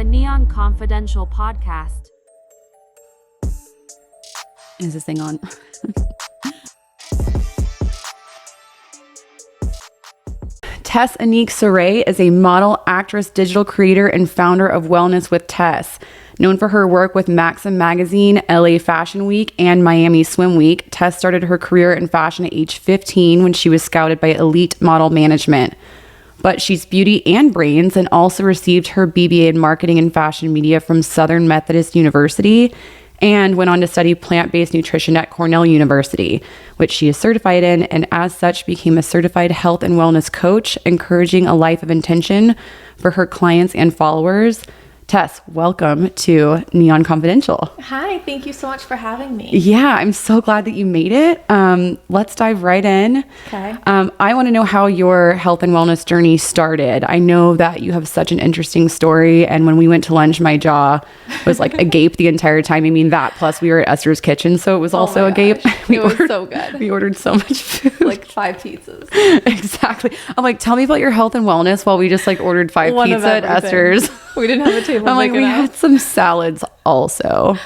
the Neon Confidential podcast. Is this thing on? Tess Annique Souray is a model, actress, digital creator, and founder of Wellness with Tess. Known for her work with Maxim Magazine, LA Fashion Week, and Miami Swim Week, Tess started her career in fashion at age 15 when she was scouted by Elite Model Management. But she's beauty and brains, and also received her BBA in marketing and fashion media from Southern Methodist University, and went on to study plant-based nutrition at Cornell University, which she is certified in, and as such became a certified health and wellness coach, encouraging a life of intention for her clients and followers. Tess, welcome to Neon Confidential. Hi, thank you so much for having me. Yeah, I'm so glad that you made it. Let's dive right in. Okay. I want to know how your health and wellness journey started. I know that you have such an interesting story, and when we went to lunch, my jaw was like agape the entire time. I mean, that plus we were at Esther's kitchen, so it was also agape. It was so good. We ordered so much food. Like 5 pizzas. Exactly. I'm like, tell me about your health and wellness while we just like ordered 5 pizza at Esther's. We didn't have a table. I'm like, we had some salads also.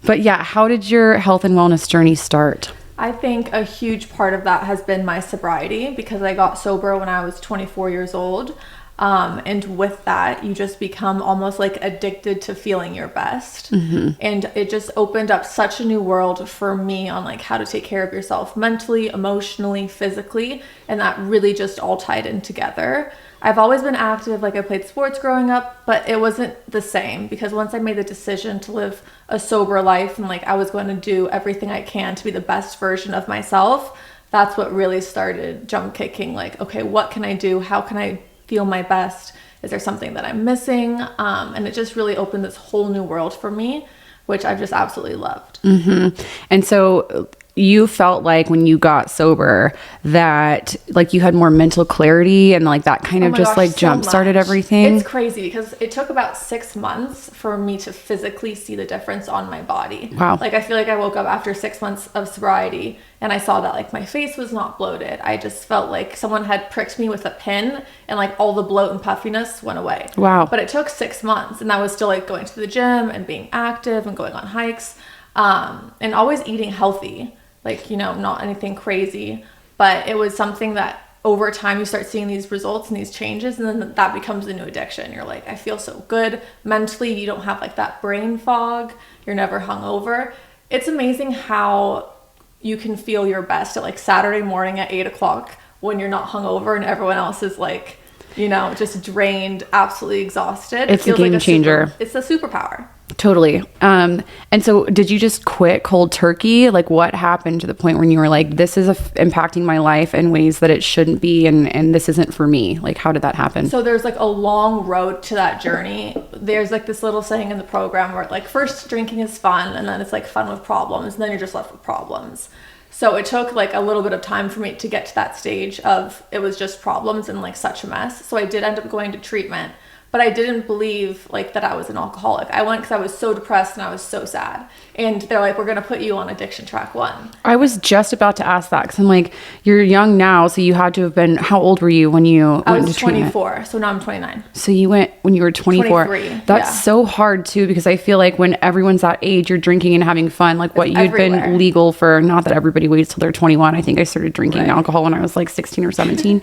But yeah, how did your health and wellness journey start? I think a huge part of that has been my sobriety, because I got sober when I was 24 years old. And with that, you just become almost like addicted to feeling your best. Mm-hmm. And it just opened up such a new world for me on like how to take care of yourself mentally, emotionally, physically. And that really just all tied in together. I've always been active, like I played sports growing up, but it wasn't the same, because once I made the decision to live a sober life and like I was going to do everything I can to be the best version of myself, that's what really started jump kicking. Like, okay, what can I do? How can I feel my best? Is there something that I'm missing? And it just really opened this whole new world for me, which I've just absolutely loved. Mm-hmm. And so you felt like when you got sober that like you had more mental clarity and like that kind of just like jump started everything? It's crazy because it took about 6 months for me to physically see the difference on my body. Wow. Like I feel like I woke up after 6 months of sobriety and I saw that like my face was not bloated. I just felt like someone had pricked me with a pin and like all the bloat and puffiness went away. Wow. But it took 6 months, and I was still like going to the gym and being active and going on hikes, and always eating healthy. Like, you know, not anything crazy, but it was something that over time you start seeing these results and these changes, and then that becomes a new addiction. You're like, I feel so good mentally. You don't have like that brain fog. You're never hungover. It's amazing how you can feel your best at like Saturday morning at 8 o'clock when you're not hungover and everyone else is like, you know, just drained, absolutely exhausted. It's a game changer. It's a superpower. Totally. And so did you just quit cold turkey? Like what happened to the point when you were like, this is impacting my life in ways that it shouldn't be, and this isn't for me? Like, how did that happen? So there's like a long road to that journey. There's like this little saying in the program where like first drinking is fun, and then it's like fun with problems, and then you're just left with problems. So it took like a little bit of time for me to get to that stage of it was just problems and like such a mess. So I did end up going to treatment. But I didn't believe like that I was an alcoholic. I went because I was so depressed and I was so sad. And they're like, we're going to put you on addiction track 1. I was just about to ask that, because I'm like, you're young now, so you had to have been, how old were you when you went to treatment? I was 24, so now I'm 29. So you went when you were 24. 23, That's so hard too, because I feel like when everyone's that age, you're drinking and having fun. Like what you'd been legal for, not that everybody waits till they're 21. I think I started drinking alcohol when I was like 16 or 17.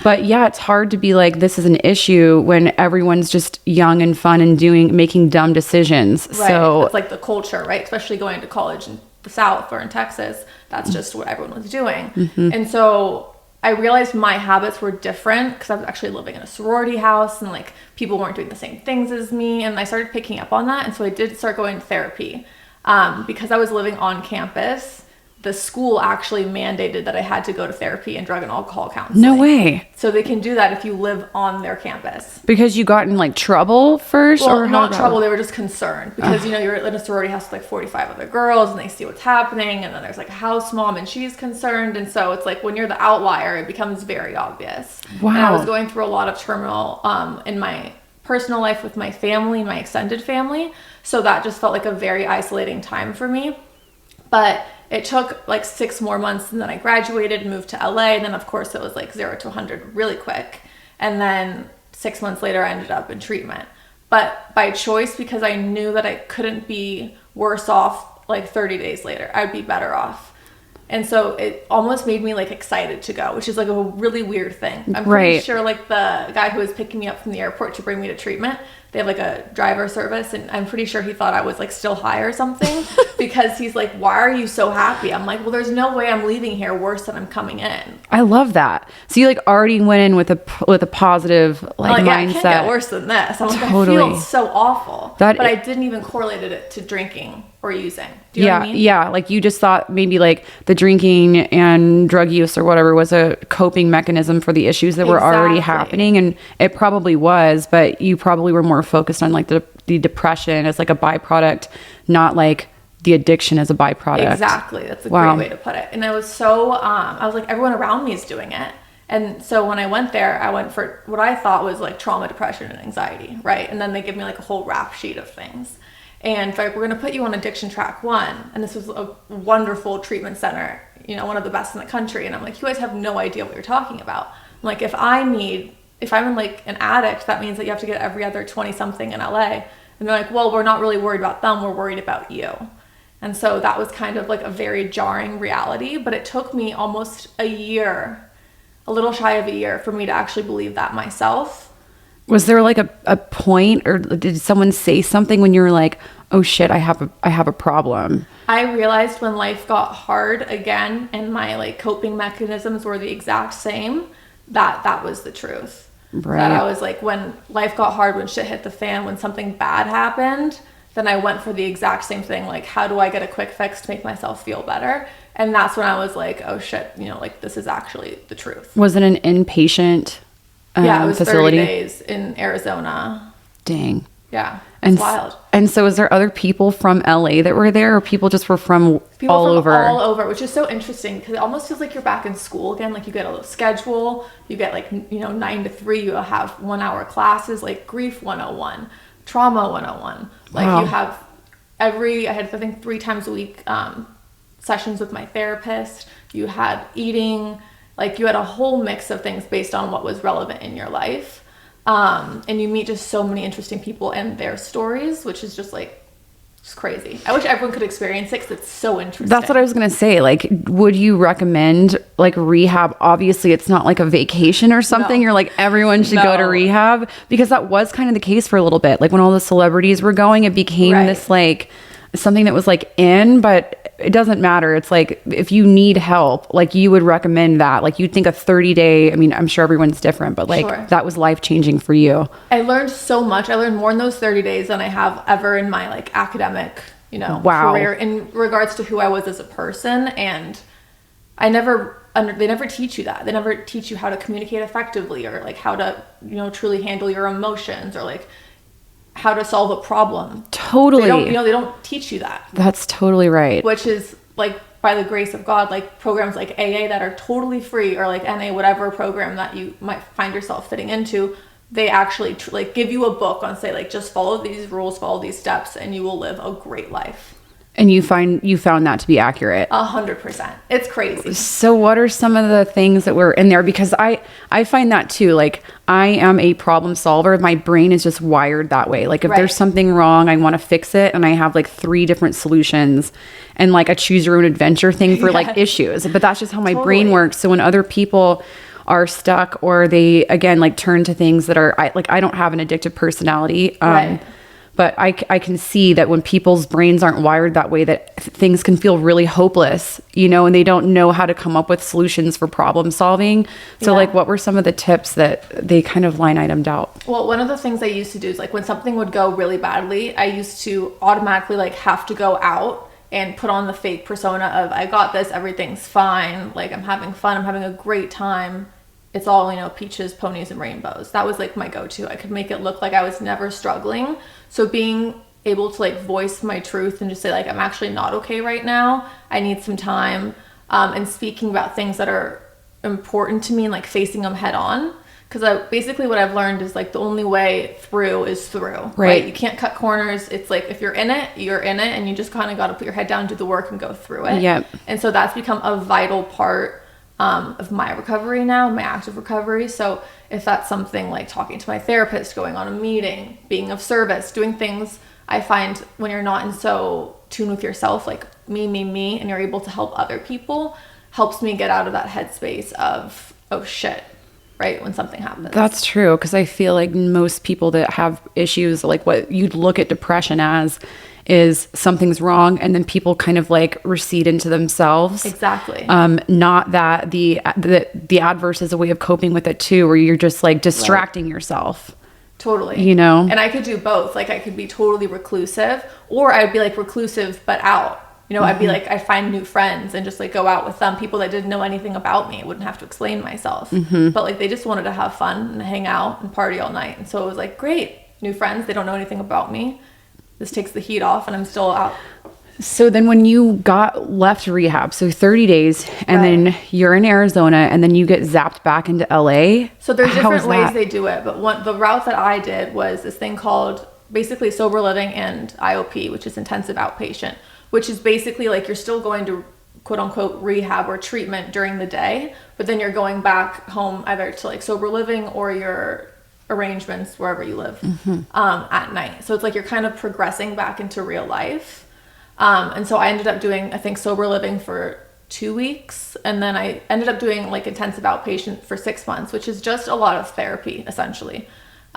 But yeah, it's hard to be like, this is an issue when everyone's just young and fun and making dumb decisions. Right. So it's like the culture, right? Especially going to college in the South or in Texas, that's just what everyone was doing. Mm-hmm. And so I realized my habits were different because I was actually living in a sorority house and like people weren't doing the same things as me. And I started picking up on that. And so I did start going to therapy because I was living on campus. The school actually mandated that I had to go to therapy and drug and alcohol counseling. No way. So they can do that if you live on their campus. Because you got in like trouble first? Well, or not trouble. They were just concerned because, you know, you're in a sorority house with like 45 other girls and they see what's happening. And then there's like a house mom and she's concerned. And so it's like when you're the outlier, it becomes very obvious. Wow. And I was going through a lot of turmoil in my personal life with my family, my extended family. So that just felt like a very isolating time for me. But it took like 6 more months, and then I graduated and moved to LA. And then of course it was like 0 to 100 really quick. And then 6 months later I ended up in treatment. but by choice, because I knew that I couldn't be worse off like 30 days later. I'd be better off. And so it almost made me like excited to go, which is like a really weird thing. I'm pretty sure like the guy who was picking me up from the airport to bring me to treatment, they have like a driver service, and I'm pretty sure he thought I was like still high or something because he's like, why are you so happy? I'm like, well, there's no way I'm leaving here worse than I'm coming in. I love that. So you like already went in with a positive like mindset. I can't get worse than this. I'm like, I feel so awful. But I didn't even correlate it to drinking or using. Do you know what I mean? Yeah. Like you just thought maybe like the drinking and drug use or whatever was a coping mechanism for the issues that were already happening. And it probably was, but you probably were more focused on like the depression as like a byproduct, not like the addiction as a byproduct. Exactly. That's a great way to put it. And I was so, I was like, everyone around me is doing it. And so when I went there, I went for what I thought was like trauma, depression, and anxiety, right? And then they give me like a whole rap sheet of things. And like, we're going to put you on addiction track 1. And this was a wonderful treatment center, you know, one of the best in the country. And I'm like, you guys have no idea what you're talking about. I'm like, if I'm in like an addict, that means that you have to get every other 20 something in LA. And they're like, well, we're not really worried about them. We're worried about you. And so that was kind of like a very jarring reality, but it took me almost a year, a little shy of a year, for me to actually believe that myself. Was there like a point, or did someone say something when you were like, oh shit, I have a problem? I realized when life got hard again and my like coping mechanisms were the exact same, that was the truth. Right. That I was like, when life got hard, when shit hit the fan, when something bad happened, then I went for the exact same thing. Like, how do I get a quick fix to make myself feel better? And that's when I was like, oh shit, you know, like this is actually the truth. Was it an inpatient yeah, it was facility? 30 days in Arizona. Dang. Yeah, it's wild. And so is there other people from LA that were there, or people just were from all over, which is so interesting because it almost feels like you're back in school again. Like you get a little schedule, you get like, you know, 9 to 3, you have 1 hour classes, like grief 101, trauma 101. Like you have I had, I think 3 times a week sessions with my therapist. You had eating, like you had a whole mix of things based on what was relevant in your life. And you meet just so many interesting people and their stories, which is just like, it's crazy. I wish everyone could experience it because it's so interesting. That's what I was going to say. Like, would you recommend like rehab? Obviously, it's not like a vacation or something. You're like, everyone should go to rehab, because that was kind of the case for a little bit. Like when all the celebrities were going, it became this like something that was like in, but it doesn't matter. It's like, if you need help, like you would recommend that. Like you'd think a 30-day, I mean, I'm sure everyone's different, but like that was life-changing for you. I learned so much. I learned more in those 30 days than I have ever in my like academic, you know, career in regards to who I was as a person. And they never teach you that. They never teach you how to communicate effectively, or like how to, you know, truly handle your emotions, or like how to solve a problem. Totally. They don't teach you that. That's totally right. Which is like, by the grace of God, like programs like AA that are totally free, or like NA, whatever program that you might find yourself fitting into, they actually like give you a book on, say, like, just follow these rules, follow these steps, and you will live a great life. And you found that to be accurate. 100%. It's crazy. So what are some of the things that were in there? Because I find that too, like I am a problem solver. My brain is just wired that way. Like if there's something wrong, I want to fix it. And I have like 3 different solutions and like a choose your own adventure thing for like issues. But that's just how my brain works. So when other people are stuck, or they, again, like turn to things that are, I don't have an addictive personality. But I can see that when people's brains aren't wired that way, that things can feel really hopeless, you know, and they don't know how to come up with solutions for problem solving. So like, what were some of the tips that they kind of line itemed out? Well, one of the things I used to do is like when something would go really badly, I used to automatically like have to go out and put on the fake persona of, I got this, everything's fine. Like I'm having fun. I'm having a great time. It's all, you know, peaches, ponies, and rainbows. That was like my go-to. I could make it look like I was never struggling. So being able to like voice my truth and just say like, I'm actually not okay right now. I need some time. And speaking about things that are important to me and like facing them head on. Because basically what I've learned is like the only way through is through. Right? You can't cut corners. It's like if you're in it, you're in it. And you just kind of got to put your head down, do the work, and go through it. Yep. And so that's become a vital part of my recovery now, my active recovery. So if that's something like talking to my therapist, going on a meeting, being of service, doing things, I find when you're not in so tune with yourself, like me, and you're able to help other people, helps me get out of that headspace of, oh shit, right, when something happens. That's true, because I feel like most people that have issues, like what you'd look at depression as is something's wrong, and then people kind of like recede into themselves. Exactly. Not that the adverse is a way of coping with it too, where you're just like distracting yourself. Totally. You know? And I could do both. Like I could be totally reclusive, or I'd be like reclusive but out. You know, I'd be like, I find new friends and just like go out with them, people that didn't know anything about me. I wouldn't have to explain myself. But like they just wanted to have fun and hang out and party all night. And so it was like, great, new friends. They don't know anything about me. This takes the heat off and I'm still out. So then when you got left rehab, so 30 days, and then you're in Arizona, and then you get zapped back into LA. So there's different ways they do it. But the route that I did was this thing called basically sober living and IOP, which is intensive outpatient, which is basically like you're still going to quote unquote rehab or treatment during the day, but then you're going back home either to like sober living or your arrangements wherever you live at night. So it's like you're kind of progressing back into real life. And so I ended up doing, I think, sober living for 2 weeks. And then I ended up doing like intensive outpatient for 6 months, which is just a lot of therapy, essentially.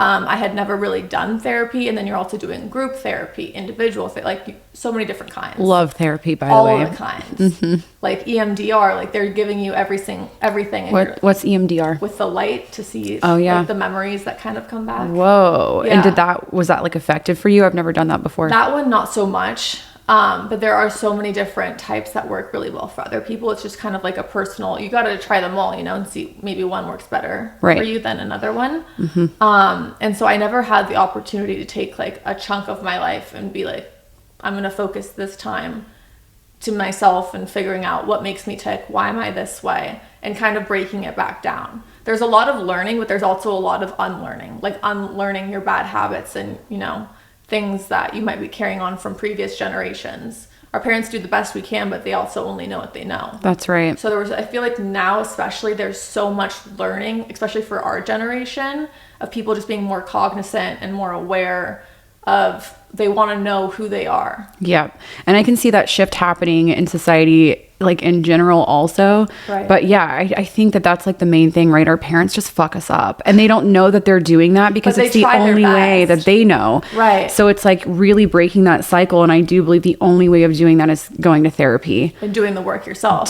I had never really done therapy. And then you're also doing group therapy, individual like so many different kinds. Love therapy, by the way. All the kinds. Like EMDR, like they're giving you everything. What's EMDR? With the light to see like, the memories that kind of come back. Whoa. Yeah. And was that like effective for you? I've never done that before. That one, not so much. But there are so many different types that work really well for other people. It's just kind of like a personal, you got to try them all, you know, and see maybe one works better for you than another one. And so I never had the opportunity to take like a chunk of my life and be like, I'm going to focus this time to myself and figuring out what makes me tick. Why am I this way? And kind of breaking it back down. There's a lot of learning, but there's also a lot of unlearning, like unlearning your bad habits and, you know, things that you might be carrying on from previous generations. Our parents do the best we can, but they also only know what they know. That's right. So I feel like now especially there's so much learning, especially for our generation, of people just being more cognizant and more aware of, they want to know who they are. Yeah. And I can see that shift happening in society, like in general also. Right. But yeah, I think that's like the main thing, right? Our parents just fuck us up and they don't know that they're doing that because it's the only way that they know. Right. So it's like really breaking that cycle. And I do believe the only way of doing that is going to therapy. And doing the work yourself.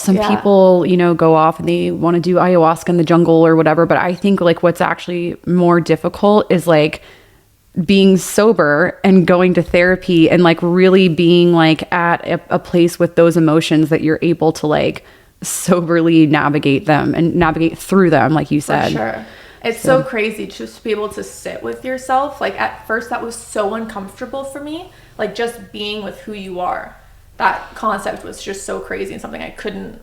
Some people, you know, go off and they want to do ayahuasca in the jungle or whatever. But I think like what's actually more difficult is like being sober and going to therapy and like really being like at a place with those emotions that you're able to like soberly navigate them and navigate through them, like you said. For sure. It's so crazy just to be able to sit with yourself. Like at first that was so uncomfortable for me, like just being with who you are. That concept was just so crazy and something I couldn't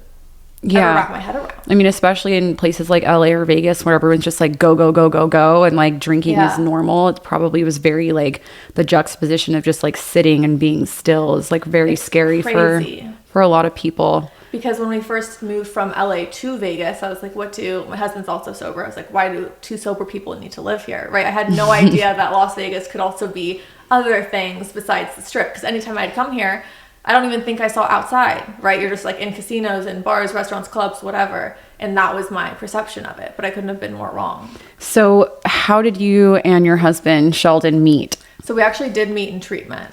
ever wrap my head around. I mean, especially in places like LA or Vegas where everyone's just like go and like drinking is normal. It probably was very like the juxtaposition of just like sitting and being still is like very scary for a lot of people. Because when we first moved from LA to Vegas, I was like, my husband's also sober. I was like, why do two sober people need to live here? Right? I had no idea that Las Vegas could also be other things besides the strip. Because anytime I'd come here, I don't even think I saw outside, right? You're just like in casinos and bars, restaurants, clubs, whatever. And that was my perception of it, but I couldn't have been more wrong. So how did you and your husband, Sheldon, meet? So we actually did meet in treatment,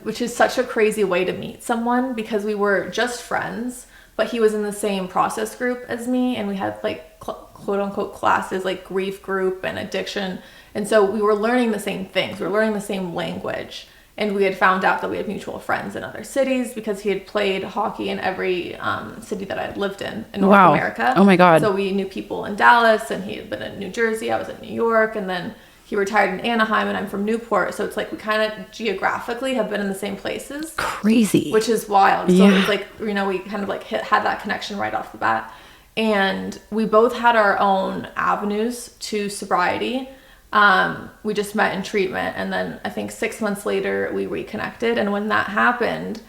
which is such a crazy way to meet someone because we were just friends, but he was in the same process group as me. And we had like quote unquote classes like grief group and addiction. And so we were learning the same things. We were learning the same language. And we had found out that we had mutual friends in other cities because he had played hockey in every city that I had lived in North America. Oh my God. So we knew people in Dallas and he had been in New Jersey. I was in New York. And then he retired in Anaheim and I'm from Newport. So it's like we kind of geographically have been in the same places. Crazy. Which is wild. So it was like, you know, we kind of like had that connection right off the bat. And we both had our own avenues to sobriety. We just met in treatment and then I think 6 months later we reconnected, and when that happened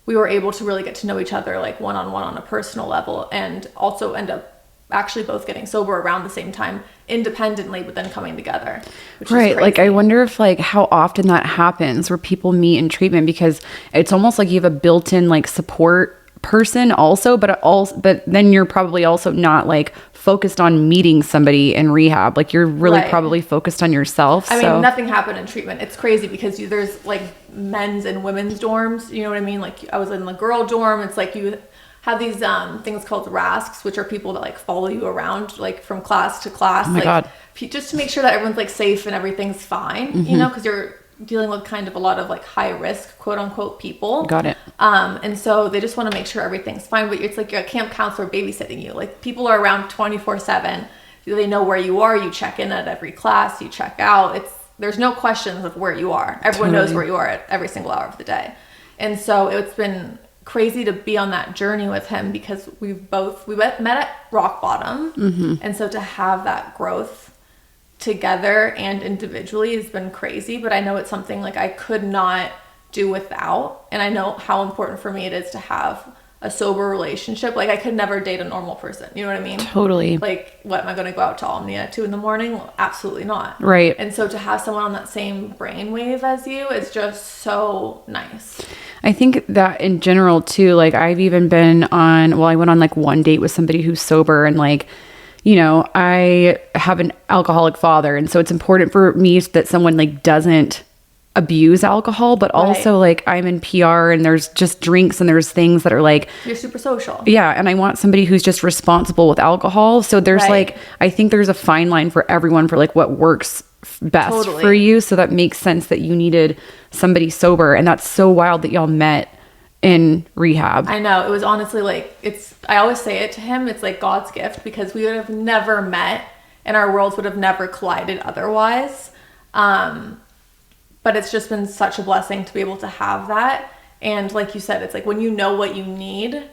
we were able to really get to know each other like one-on-one on a personal level, and also end up actually both getting sober around the same time independently, but then coming together, which Right. is crazy. Like, I wonder if like how often that happens where people meet in treatment, because it's almost like you have a built-in like support person also, but then you're probably also not like focused on meeting somebody in rehab. Like, you're really Right. probably focused on yourself. I so mean, nothing happened in treatment. It's crazy because there's like men's and women's dorms. You know what I mean? Like, I was in the girl dorm. It's like you have these things called rasks, which are people that like follow you around like from class to class. Oh my like, God. Just to make sure that everyone's like safe and everything's fine. You know, because you're dealing with kind of a lot of like high risk, quote unquote, people. Got it. And so they just want to make sure everything's fine. But it's like you're a camp counselor babysitting you. Like, people are around 24/7. They know where you are. You check in at every class. You check out. There's no questions of where you are. Everyone knows where you are at every single hour of the day. And so it's been crazy to be on that journey with him, because we met at rock bottom. And so to have that growth together and individually has been crazy. But I know it's something like I could not do without, and I know how important for me it is to have a sober relationship. Like, I could never date a normal person, you know what I mean? Totally. Like, what, am I going to go out to Omnia at 2 a.m? Well, absolutely not. Right. And so to have someone on that same brainwave as you is just so nice. I think that in general too, like, I've even been I went on like one date with somebody who's sober, and like, you know, I have an alcoholic father, and so it's important for me that someone like doesn't abuse alcohol, but also like I'm in PR, and there's just drinks and there's things that are like, you're super social. Yeah. And I want somebody who's just responsible with alcohol. So there's like, I think there's a fine line for everyone for like what works best for you. So that makes sense that you needed somebody sober. And that's so wild that y'all met in rehab. I know. It was honestly like, I always say it to him, it's like God's gift, because we would have never met and our worlds would have never collided otherwise. But it's just been such a blessing to be able to have that. And like you said, it's like when you know what you need,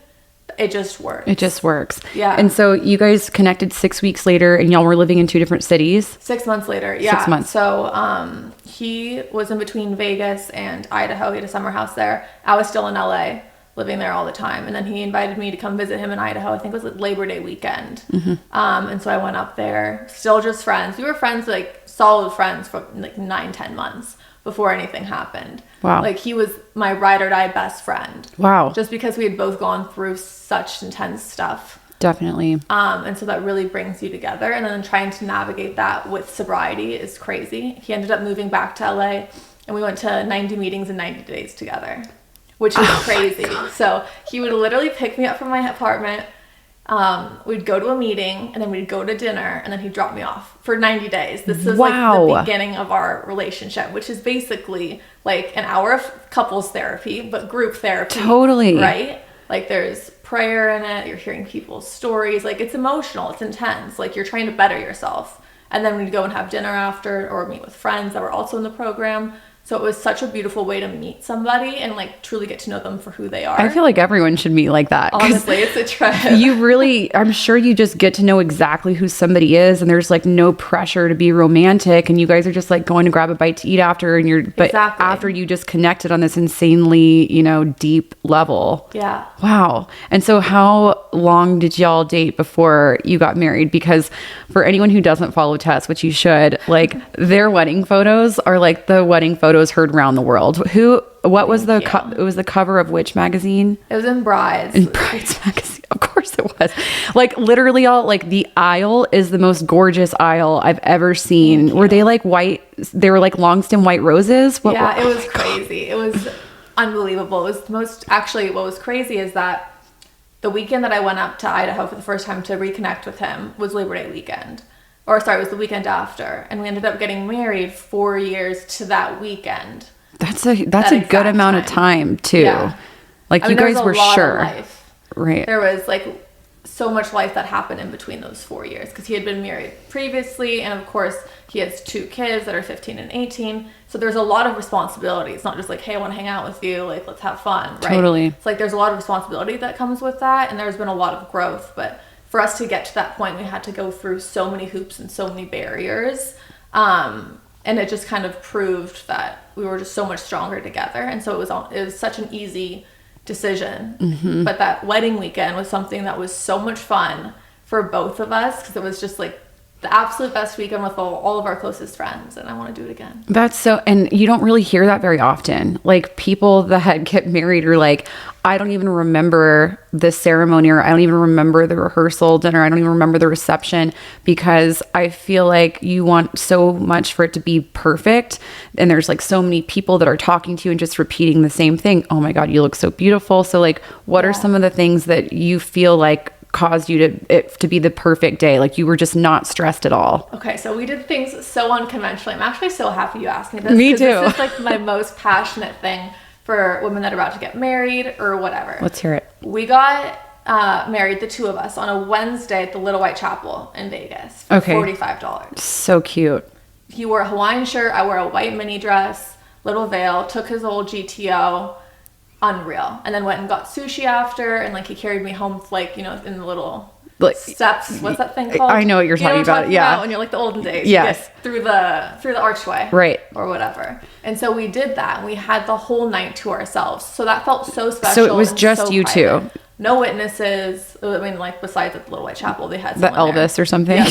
it just works. It just works. Yeah. And so you guys connected 6 weeks later, and y'all were living in 2 different cities. 6 months later. Yeah. 6 months. So he was in between Vegas and Idaho. He had a summer house there. I was still in LA, living there all the time. And then he invited me to come visit him in Idaho. I think it was like Labor Day weekend. And so I went up there, still just friends. We were friends, like solid friends, for like 9-10 months before anything happened. Wow. Like, he was my ride or die best friend. Wow. Just because we had both gone through such intense stuff. Definitely. And so that really brings you together. And then trying to navigate that with sobriety is crazy. He ended up moving back to LA, and we went to 90 meetings in 90 days together, which is crazy. So he would literally pick me up from my apartment. We'd go to a meeting, and then we'd go to dinner, and then he'd drop me off for 90 days. This is like the beginning of our relationship, which is basically like an hour of couples therapy, but group therapy. Totally. Right? Like, there's prayer in it. You're hearing people's stories. Like, it's emotional. It's intense. Like, you're trying to better yourself. And then we'd go and have dinner after, or meet with friends that were also in the program. So it was such a beautiful way to meet somebody and like truly get to know them for who they are. I feel like everyone should meet like that. Honestly, it's a trip. I'm sure you just get to know exactly who somebody is, and there's like no pressure to be romantic, and you guys are just like going to grab a bite to eat after, and after you just connected on this insanely, you know, deep level. Yeah. Wow. And so how long did y'all date before you got married? Because for anyone who doesn't follow Tess, which you should, like, their wedding photos are like the wedding photos heard around the world. What was it was the cover of which magazine? It was in Brides. In Brides magazine. Of course it was. Like, literally all, like, the aisle is the most gorgeous aisle I've ever seen. Were they like white? They were like long stem white roses? It was crazy. It was unbelievable. It was what was crazy is that the weekend that I went up to Idaho for the first time to reconnect with him was Labor Day weekend. It was the weekend after. And we ended up getting married 4 years to that weekend. That's a good amount of time too. Yeah. Like, you guys were sure. Life. Right. There was like so much life that happened in between those 4 years, because he had been married previously, and of course he has 2 kids that are 15 and 18. So there's a lot of responsibility. It's not just like, hey, I want to hang out with you, like, let's have fun, right? Totally. It's like there's a lot of responsibility that comes with that, and there's been a lot of growth. But for us to get to that point, we had to go through so many hoops and so many barriers. And it just kind of proved that we were just so much stronger together. And so it was such an easy decision. But that wedding weekend was something that was so much fun for both of us, because it was just like the absolute best weekend with all of our closest friends, and I want to do it again. That's so, and you don't really hear that very often. Like, people that get married are like, I don't even remember the ceremony, or I don't even remember the rehearsal dinner. I don't even remember the reception, because I feel like you want so much for it to be perfect. And there's like so many people that are talking to you and just repeating the same thing. Oh my God, you look so beautiful. So like, what are some of the things that you feel like caused you to be the perfect day? Like, you were just not stressed at all. Okay, so we did things so unconventionally. I'm actually so happy you asked me this. Me too. This is like my most passionate thing for women that are about to get married or whatever. Let's hear it. We got married, the two of us, on a Wednesday at the Little White Chapel in Vegas for $45. So cute. He wore a Hawaiian shirt. I wore a white mini dress, little veil, took his old GTO. Unreal. And then went and got sushi after, and like he carried me home, like, you know, in the little like steps. What's that thing called? I know what you're talking about. Yeah. When you're like the olden days. Yes. You get through the archway. Right. Or whatever. And so we did that, and we had the whole night to ourselves. So that felt so special. So it was just you two. No witnesses. I mean, like, besides at the Little White Chapel, they had the Elvis there. Or something. Yeah.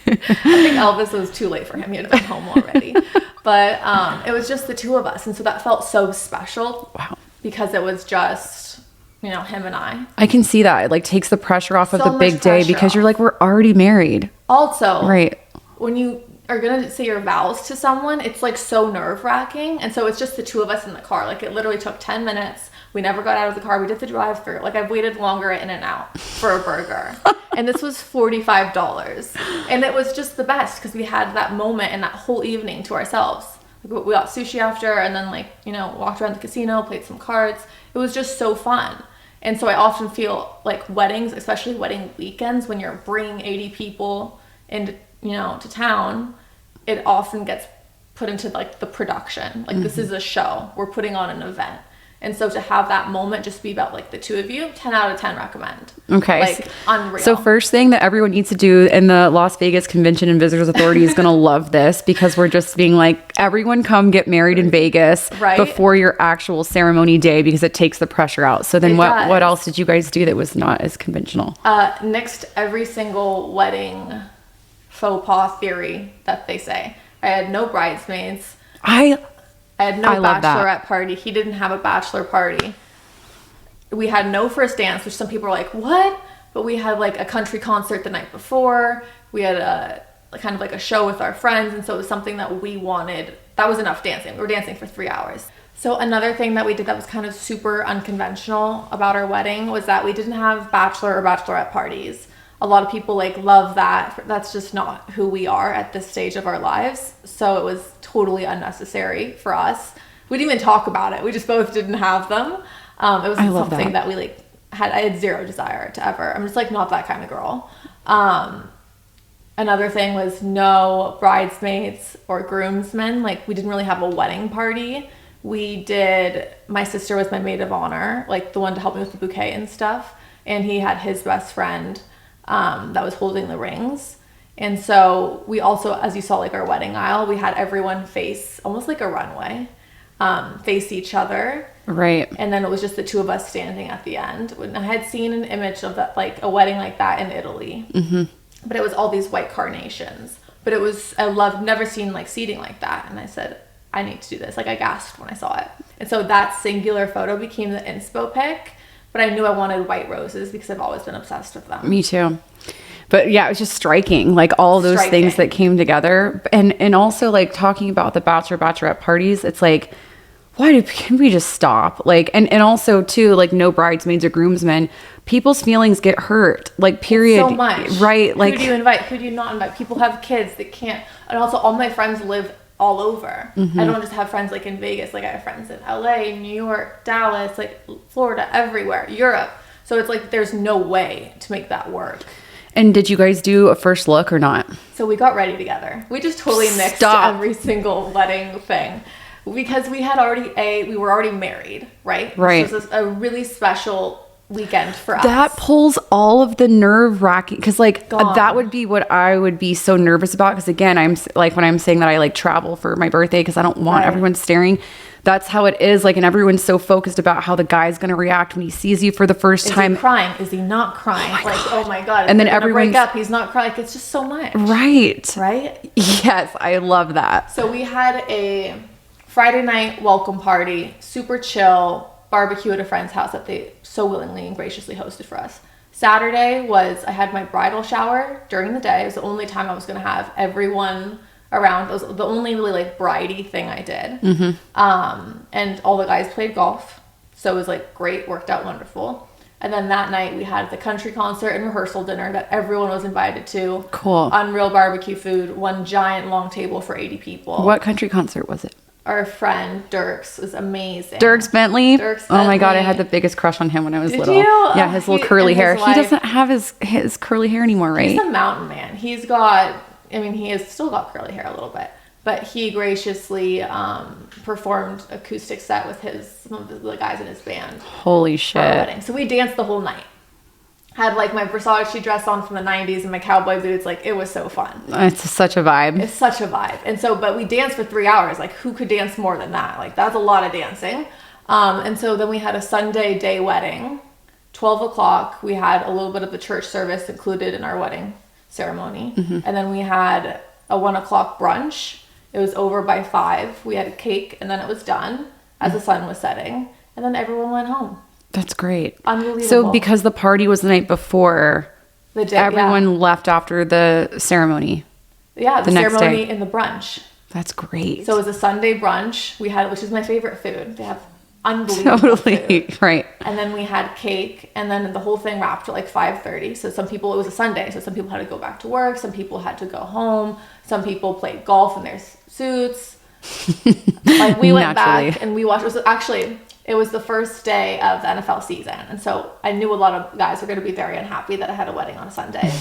I think Elvis was too late for him. He had been home already. But it was just the two of us, and so that felt so special. Wow. Because it was just, you know, him and I. I can see that. It like takes the pressure off of the big day, because off. you're like, we're already married. Also, right, when you are going to say your vows to someone, it's like so nerve-wracking. And so it's just the two of us in the car. Like, it literally took 10 minutes. We never got out of the car. We did the drive-through. Like, I've waited longer at In-N-Out for a burger. And this was $45. And it was just the best, because we had that moment and that whole evening to ourselves. We got sushi after, and then, like, you know, walked around the casino, played some cards. It was just so fun. And so I often feel like weddings, especially wedding weekends, when you're bringing 80 people into, you know, to town, it often gets put into like the production. Like, this is a show. We're putting on an event. And so to have that moment just be about like the two of you, 10 out of 10 recommend. Okay. Like, unreal. So first thing that everyone needs to do, in the Las Vegas Convention and Visitors Authority is going to love this, because we're just being like, everyone come get married in Vegas before your actual ceremony day, because it takes the pressure out. So then what else did you guys do that was not as conventional? Nixed every single wedding faux pas theory that they say. I had no bridesmaids. I had no bachelorette party. He didn't have a bachelor party. We had no first dance, which some people are like, what? But we had like a country concert the night before. We had a kind of like a show with our friends. And so it was something that we wanted. That was enough dancing. We were dancing for 3 hours. So another thing that we did that was kind of super unconventional about our wedding was that we didn't have bachelor or bachelorette parties. A lot of people like love that. That's just not who we are at this stage of our lives. So it was totally unnecessary for us. We didn't even talk about it. We just both didn't have them. It was something that we like had. I had zero desire to ever. I'm just like not that kind of girl. Another thing was no bridesmaids or groomsmen. Like, we didn't really have a wedding party. We did. My sister was my maid of honor, like the one to help me with the bouquet and stuff. And he had his best friend that was holding the rings. And so we also, as you saw, like our wedding aisle, we had everyone face almost like a runway, face each other. Right. And then it was just the two of us standing at the end. When I had seen an image of that, like a wedding like that in Italy, but it was all these white carnations. But it was, never seen like seating like that. And I said, I need to do this. Like, I gasped when I saw it. And so that singular photo became the inspo pic. But I knew I wanted white roses because I've always been obsessed with them. Me too. But yeah, it was just striking, like all those things that came together. And also like talking about the bachelorette parties, it's like, can we just stop? Like, and also too, like no bridesmaids or groomsmen, people's feelings get hurt, like period. So much. Right. Like, who do you invite? Who do you not invite? People have kids that can't, and also all my friends live all over. I don't just have friends like in Vegas. Like, I have friends in LA, New York, Dallas, like Florida, everywhere, Europe. So it's like, there's no way to make that work. And did you guys do a first look or not? So we got ready together. We just totally mixed every single wedding thing. Because we were already married, right? Right. So this was a really special weekend for us. That pulls all of the nerve wracking, because like Gone. that would be what I would be so nervous about, because again, I'm like, when I'm saying that I like travel for my birthday because I don't want Right. everyone staring, that's how it is, like, and everyone's so focused about how the guy's gonna react when he sees you for the first time. Is he crying? Is he not crying? Oh my god! And then everyone everyone's- break up. He's not crying. Like, it's just so much, Right. Yes, I love that. So we had a Friday night welcome party, super chill barbecue at a friend's house that they so willingly and graciously hosted for us. Saturday I had my bridal shower during the day. It was the only time I was going to have everyone around. It was the only really like bridey thing I did. And all the guys played golf. So it was like great, worked out wonderful. And then that night we had the country concert and rehearsal dinner that everyone was invited to. Cool. Unreal barbecue food, one giant long table for 80 people. What country concert was it? Our friend Dirks was amazing. Dirks Bentley? Dirks Oh my god, I Bentley. had the biggest crush on him when I was Did little. you? Yeah, his little curly and his hair. He wife- doesn't have his curly hair anymore, right? He's a mountain man. He has still got curly hair a little bit, but he graciously performed acoustic set with some of the guys in his band Holy for our shit. wedding. So we danced the whole night. Had like my Versace dress on from the 90s and my cowboy boots. Like, it was so fun. It's such a vibe. It's such a vibe. And so, but we danced for 3 hours. Like, who could dance more than that? Like, that's a lot of dancing. And so then we had a Sunday day wedding, 12 o'clock. We had a little bit of the church service included in our wedding ceremony. And then we had a 1 o'clock brunch. It was over by 5. We had a cake and then it was done as the sun was setting. And then everyone went home. That's great. Unbelievable. So because the party was the night before, The day, everyone left after the ceremony. the next ceremony day. and the brunch. That's great. So it was a Sunday brunch. We had, which is my favorite food. They have unbelievable Totally. food. Right. And then we had cake, and then the whole thing wrapped at like 5:30. So some people, it was a Sunday, so some people had to go back to work. Some people had to go home. Some people played golf in their suits. Like, we went Naturally. back and we watched. It was the first day of the NFL season. And so I knew a lot of guys were going to be very unhappy that I had a wedding on a Sunday.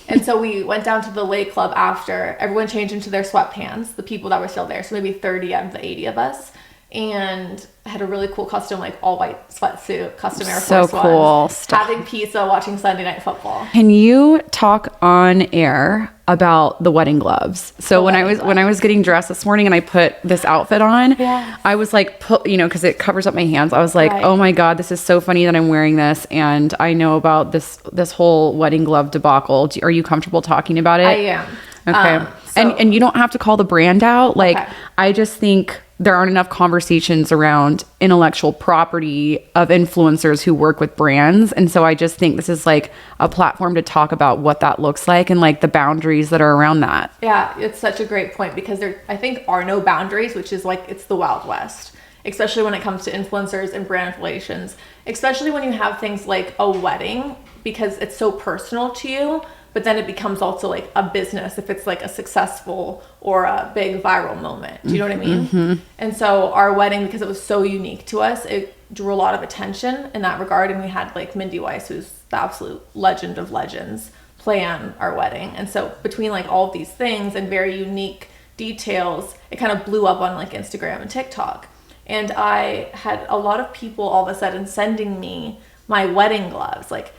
And so we went down to the lake club after. Everyone changed into their sweatpants, the people that were still there. So maybe 30 out of the 80 of us. And had a really cool custom, like all white sweatsuit, custom Air So Force cool Ones, stuff. having pizza, watching Sunday Night Football. Can you talk on air about the wedding gloves? So when I was getting dressed this morning and I put this outfit on, I was like, because it covers up my hands. I was like, Right. oh my god, this is so funny that I'm wearing this, and I know about this whole wedding glove debacle. Are you comfortable talking about it? I am. Okay. And you don't have to call the brand out. Like, Okay. I just think there aren't enough conversations around intellectual property of influencers who work with brands. And so I just think this is like a platform to talk about what that looks like and like the boundaries that are around that. Yeah, it's such a great point because there, I think, are no boundaries, which is like, it's the Wild West, especially when it comes to influencers and brand affiliations, especially when you have things like a wedding, because it's so personal to you, but then it becomes also like a business if it's like a successful or a big viral moment. Do you know what I mean? Mm-hmm. And so our wedding, because it was so unique to us, it drew a lot of attention in that regard. And we had like Mindy Weiss, who's the absolute legend of legends, plan our wedding. And so between like all of these things and very unique details, it kind of blew up on like Instagram and TikTok. And I had a lot of people all of a sudden sending me my wedding gloves. Like,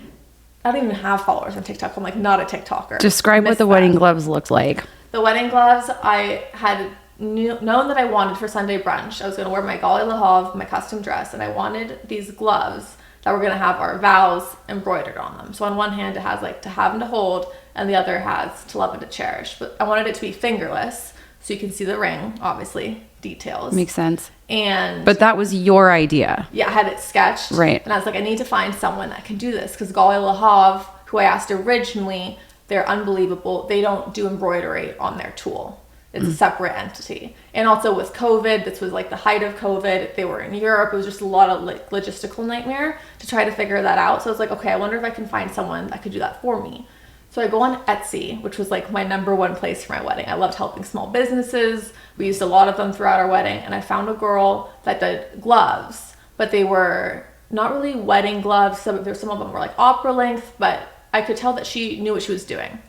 I don't even have followers on TikTok. I'm like not a TikToker. Describe what the wedding gloves looked like. The wedding gloves, I had known that I wanted for Sunday brunch. I was going to wear my Gali Le Havre, my custom dress, and I wanted these gloves that were going to have our vows embroidered on them. So on one hand, it has like to have and to hold, and the other has to love and to cherish. But I wanted it to be fingerless, so you can see the ring, obviously, details. Makes sense. But that was your idea. Yeah, I had it sketched. Right. And I was like, I need to find someone that can do this, because Gali Le Havre, who I asked originally, they're unbelievable. They don't do embroidery on their tool. It's a separate entity. And also with COVID, this was like the height of COVID. They were in Europe. It was just a lot of like logistical nightmare to try to figure that out. So I was like, okay, I wonder if I can find someone that could do that for me. So I go on Etsy, which was like my number one place for my wedding. I loved helping small businesses. We used a lot of them throughout our wedding. And I found a girl that did gloves, but they were not really wedding gloves. Some of them were like opera length, but I could tell that she knew what she was doing.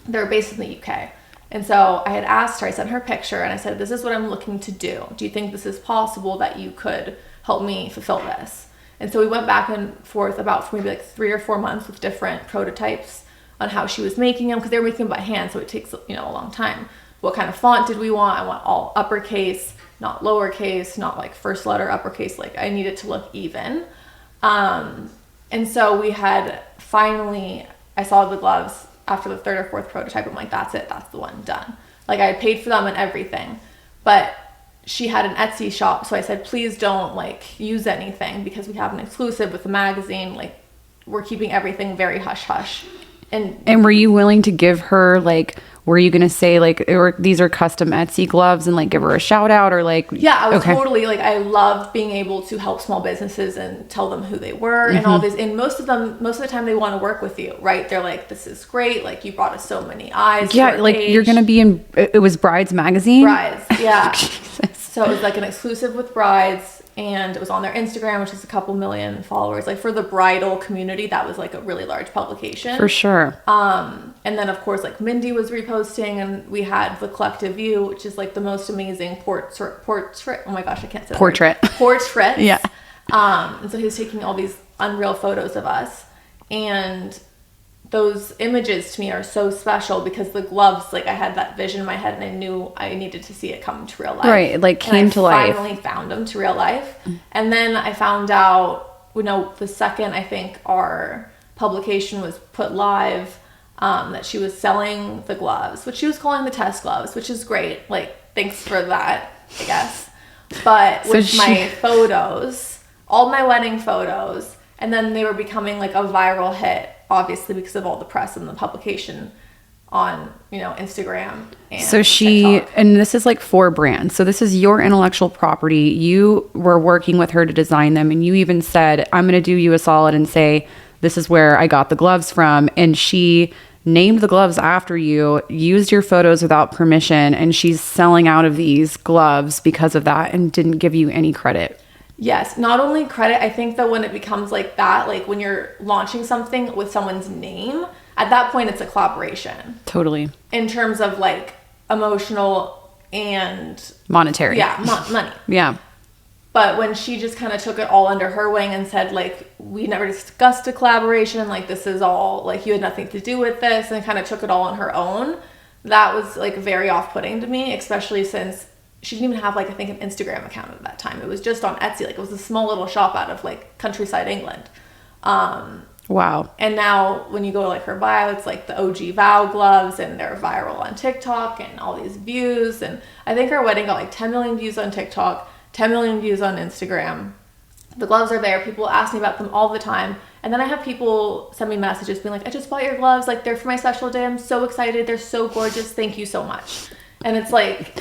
They were based in the UK. And so I had asked her, I sent her a picture and I said, this is what I'm looking to do. Do you think this is possible that you could help me fulfill this? And so we went back and forth about maybe like 3 or 4 months with different prototypes on how she was making them, because they were making them by hand, so it takes, you know, a long time. What kind of font did we want? I want all uppercase, not lowercase, not like first letter uppercase. Like I need it to look even. And so we had finally, I saw the gloves after the 3rd or 4th prototype. I'm like, that's it, that's the one, done. Like I had paid for them and everything, but she had an Etsy shop. So I said, please don't like use anything, because we have an exclusive with the magazine. Like we're keeping everything very hush hush. And were you willing to give her, like, were you going to say like, or these are custom Etsy gloves, and like give her a shout out, or like? Yeah, I was totally like, I love being able to help small businesses and tell them who they were and all this. And most of the time they want to work with you, right? They're like, this is great. Like you brought us so many eyes. Yeah. Like page. You're going to be in, it was Brides magazine. Brides. Yeah. So it was like an exclusive with Brides, and it was on their Instagram, which is a couple million followers. Like for the bridal community, that was like a really large publication. For sure. And then of course, like Mindy was reposting, and we had the Collective View, which is like the most amazing portrait. Oh my gosh, I can't say that portrait. Word. Portrait. Yeah. And so he was taking all these unreal photos of us, and those images to me are so special, because the gloves, like I had that vision in my head, and I knew I needed to see it come to real life. Right, like came to life. I finally found them to real life. And then I found out, you know, the second I think our publication was put live, that she was selling the gloves, which she was calling the Tess gloves, which is great. Like, thanks for that, I guess. But with my photos, all my wedding photos, and then they were becoming like a viral hit, obviously because of all the press and the publication on, you know, Instagram and so she TikTok. And this is like 4 brands, so this is your intellectual property. You were working with her to design them, and you even said, I'm going to do you a solid and say, this is where I got the gloves from. And she named the gloves after you, used your photos without permission, and she's selling out of these gloves because of that, and didn't give you any credit. Yes, not only credit, I think that when it becomes like that, like when you're launching something with someone's name, at that point it's a collaboration. Totally. In terms of like emotional and monetary. Yeah, money. Yeah. But when she just kind of took it all under her wing and said, like, we never discussed a collaboration, like this is all, like you had nothing to do with this, and kind of took it all on her own, that was like very off-putting to me, especially since she didn't even have like, I think, an Instagram account at that time. It was just on Etsy. Like it was a small little shop out of like countryside England. Wow. And now when you go to like her bio, it's like the OG Vow gloves, and they're viral on TikTok and all these views. And I think our wedding got like 10 million views on TikTok, 10 million views on Instagram. The gloves are there. People ask me about them all the time. And then I have people send me messages being like, I just bought your gloves. Like they're for my special day. I'm so excited. They're so gorgeous. Thank you so much. And it's like,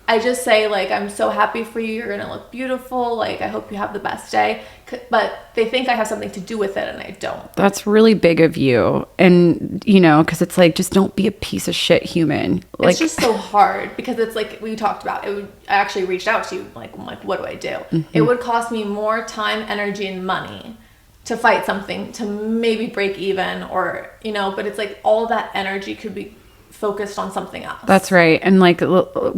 I just say, like, I'm so happy for you. You're going to look beautiful. Like, I hope you have the best day. But they think I have something to do with it, and I don't. That's really big of you. And, you know, because it's like, just don't be a piece of shit human. Like, it's just so hard, because it's like we talked about. I actually reached out to you, like, I'm like, what do I do? Mm-hmm. It would cost me more time, energy, and money to fight something, to maybe break even, or, you know, but it's like all that energy could be focused on something else. That's right. And like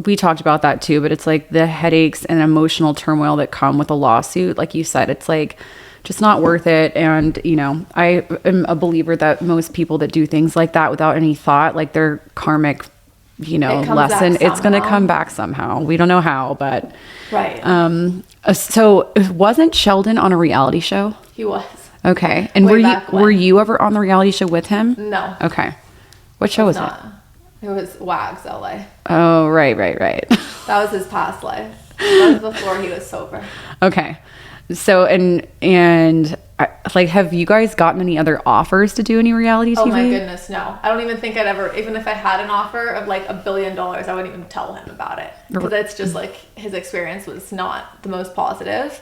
we talked about that too, but it's like the headaches and emotional turmoil that come with a lawsuit, like you said, it's like just not worth it. And you know, I am a believer that most people that do things like that without any thought, like their karmic, you know, lesson, it's going to come back somehow. We don't know how, but right. So wasn't Sheldon on a reality show? He was. Okay. And were you ever on the reality show with him? No. Okay. What show was it? It was Wags LA. Oh, right. That was his past life. That was before he was sober. Okay. So, and like, have you guys gotten any other offers to do any reality TV? Oh my goodness, no. I don't even think I'd ever, even if I had an offer of like $1 billion, I wouldn't even tell him about it. Because it's just like, his experience was not the most positive.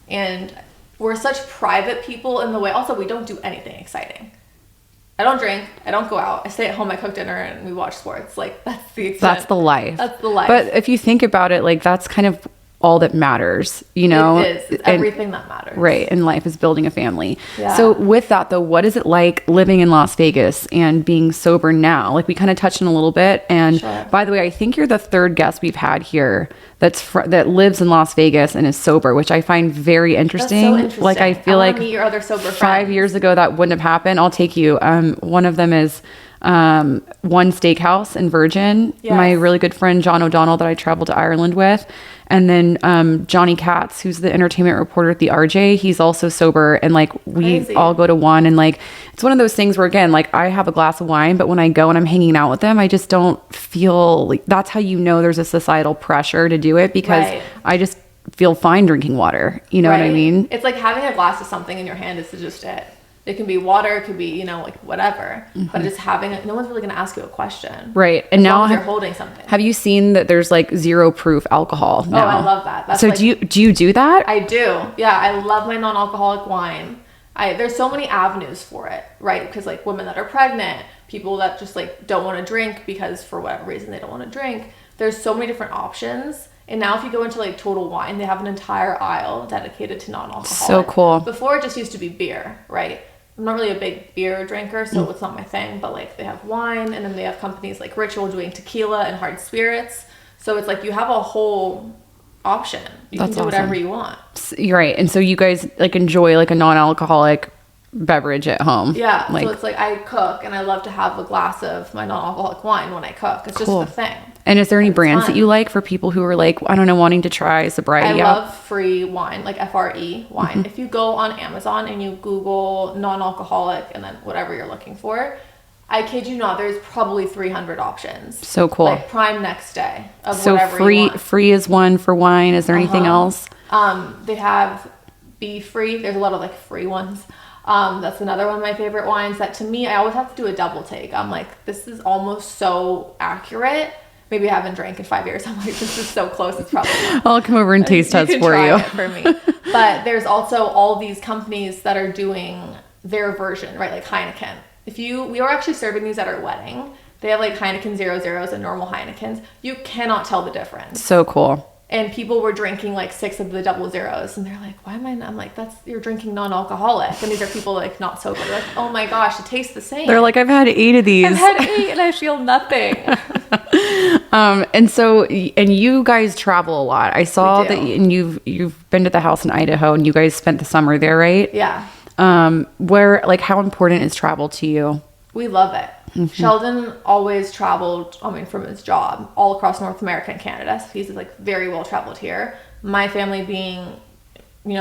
And we're such private people in the way. Also, we don't do anything exciting. I don't drink. I don't go out. I stay at home. I cook dinner and we watch sports. Like, that's the extent. That's the life. That's the life. But if you think about it, like, that's kind of all that matters, you know? It is. It's everything that matters. Right. And life is building a family. Yeah. So with that though, what is it like living in Las Vegas and being sober now? Like we kind of touched on a little bit. And by the way, I think you're the third guest we've had here that lives in Las Vegas and is sober, which I find very interesting. That's so interesting. Like I feel like meet your other sober 5 friends. years ago that wouldn't have happened. I'll take you. One of them is One Steakhouse in Virgin. Yes. My really good friend John O'Donnell that I traveled to Ireland with. And then Johnny Katz, who's the entertainment reporter at the RJ, he's also sober. And like we all go to one, and like it's one of those things where again, like I have a glass of wine, but when I go and I'm hanging out with them, I just don't feel like that's how you know there's a societal pressure to do it, because I just feel fine drinking water. You know what I mean? It's like having a glass of something in your hand is just it. It can be water, it could be, you know, like whatever. But just having it, no one's really going to ask you a question. Right. And now you're holding something. Have you seen that there's like 0 proof alcohol now? Oh, I love that. That's so like, do you do that? I do. Yeah, I love my non-alcoholic wine. There's so many avenues for it, right? Because like women that are pregnant, people that just like don't want to drink because for whatever reason they don't want to drink. There's so many different options. And now if you go into like Total Wine, they have an entire aisle dedicated to non-alcoholic. So cool. Before it just used to be beer, right? I'm not really a big beer drinker, so it's not my thing, but like they have wine, and then they have companies like Ritual doing tequila and hard spirits. So it's like you have a whole option. You can do whatever you want. You're right. And so you guys like enjoy like a non-alcoholic beverage at home. Yeah. Like, so it's like I cook and I love to have a glass of my non-alcoholic wine when I cook. It's just the thing. And is there any brands that you like for people who are like, I don't know, wanting to try sobriety? I love free wine, like FRE wine. If you go on Amazon and you Google non-alcoholic and then whatever you're looking for, I kid you not, there's probably 300 options. So cool. Like Prime Next Day of so whatever you want. Free is one for wine. Is there anything else? They have Be Free. There's a lot of like free ones. That's another one of my favorite wines that to me, I always have to do a double take. I'm like, this is almost so accurate. Maybe I haven't drank in 5 years. I'm like, this is so close. It's probably not. I'll come over and taste test for try you. It for me. But there's also all these companies that are doing their version, right? Like Heineken. We were actually serving these at our wedding. They have like Heineken 00s and normal Heinekens. You cannot tell the difference. So cool. And people were drinking like 6 of the 00s, and they're like, why am I? I'm like, you're drinking non-alcoholic. And these are people like not sober. They're like, oh my gosh, it tastes the same. They're like, I've had 8 of these. I've had 8 and I feel nothing. And so, and you guys travel a lot. I saw that, and you've been to the house in Idaho, and you guys spent the summer there, right? Yeah. Where, like, how important is travel to you? We love it. Sheldon always traveled, from his job all across North America and Canada. So he's like very well traveled here. My family being,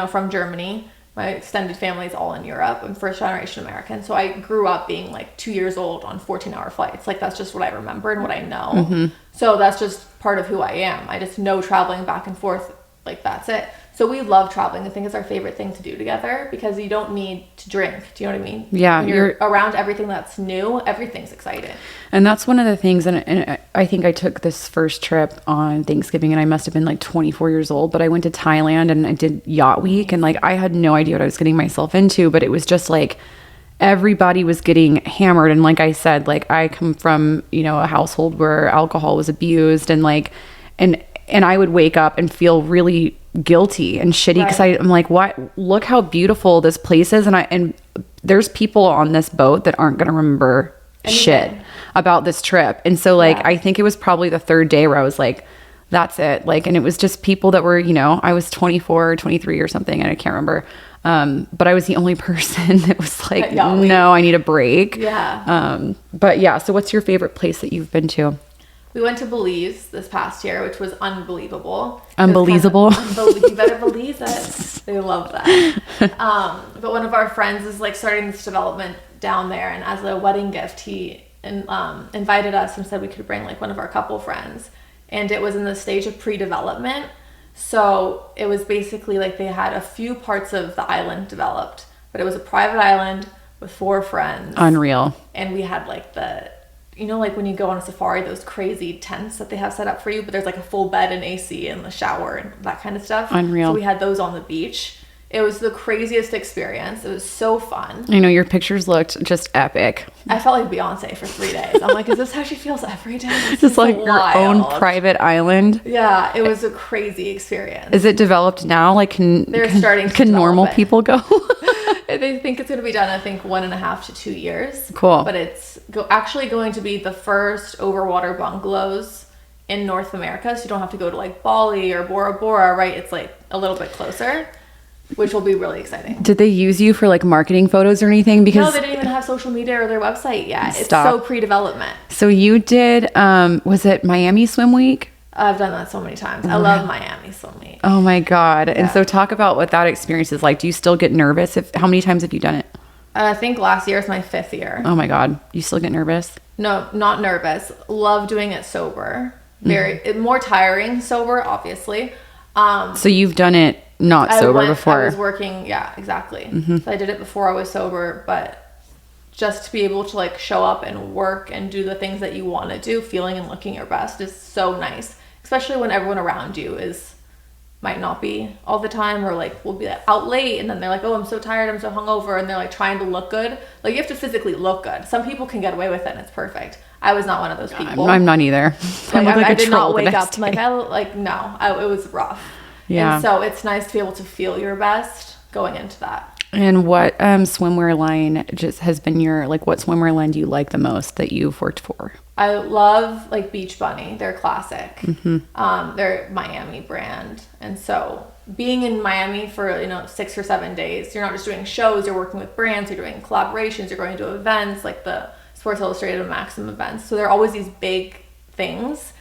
from Germany, my extended family is all in Europe. I'm first generation American. So I grew up being like 2 years old on 14-hour flights. Like that's just what I remember and what I know. So that's just part of who I am. I just know traveling back and forth, like that's it. So we love traveling. I think it's our favorite thing to do together because you don't need to drink. Do you know what I mean? Yeah. When you're around everything that's new, everything's exciting. And that's one of the things, and I think I took this first trip on Thanksgiving and I must have been like 24 years old, but I went to Thailand and I did Yacht Week and like I had no idea what I was getting myself into, but it was just like everybody was getting hammered. And like I said, like I come from, a household where alcohol was abused and like, and I would wake up and feel really guilty and shitty because I'm like, what? Look how beautiful this place is, and there's people on this boat that aren't gonna remember shit about this trip, and so like I think it was probably the third day where I was like, that's it, like, and it was just people that were, I was 24 or 23 or something, and I can't remember, but I was the only person that was like, no, I need a break. But yeah, so what's your favorite place that you've been to? We went to Belize this past year, which was unbelievable. Unbelievable? You better believe it. They love that. But one of our friends is like starting this development down there, and as a wedding gift, he invited us and said we could bring like one of our couple friends. And it was in the stage of pre-development. So it was basically like they had a few parts of the island developed, but it was a private island with 4 friends. Unreal. And we had like like when you go on a safari, those crazy tents that they have set up for you, but there's like a full bed and AC and the shower and that kind of stuff. Unreal. So we had those on the beach. It was the craziest experience. It was so fun. I know your pictures looked just epic. I felt like Beyonce for 3 days. I'm like, is this how she feels every day? This Just is like your own private island. Yeah, it was a crazy experience. Is it developed now? Like, They're starting to can normal develop it. people go? They think it's going to be done, I think, 1.5 to 2 years. Cool. But it's actually going to be the first overwater bungalows in North America. So you don't have to go to like Bali or Bora Bora, right? It's like a little bit closer, which will be really exciting. Did they use you for like marketing photos or anything? Because No, they didn't even have social media or their website yet. It's Stop. so pre-development. So you did, was it Miami Swim Week? I've done that so many times. I love Miami Swim Week. Oh my God. And Yeah. so talk about what that experience is like. Do you still get nervous? How many times have you done it? I think last year is my 5th year. Oh my God. You still get nervous? No, not nervous. Love doing it sober. More tiring sober, obviously. So you've done it not sober before. I was working, yeah, exactly. So I did it before I was sober, but just to be able to like show up and work and do the things that you want to do, feeling and looking your best is so nice, especially when everyone around you might not be all the time, or like will be out late and then they're like, oh, I'm so tired, I'm so hungover, and they're like trying to look good. Like you have to physically look good. Some people can get away with it and it's perfect. I was not one of those people. I'm not either. I did not wake up to it was rough. Yeah. And so it's nice to be able to feel your best going into that. And what swimwear line has been what swimwear line do you like the most that you've worked for? I love like Beach Bunny. They're classic. They're Miami brand. And so being in Miami for, 6 or 7 days, you're not just doing shows, you're working with brands, you're doing collaborations, you're going to events like the Sports Illustrated and Maxim events. So there are always these big things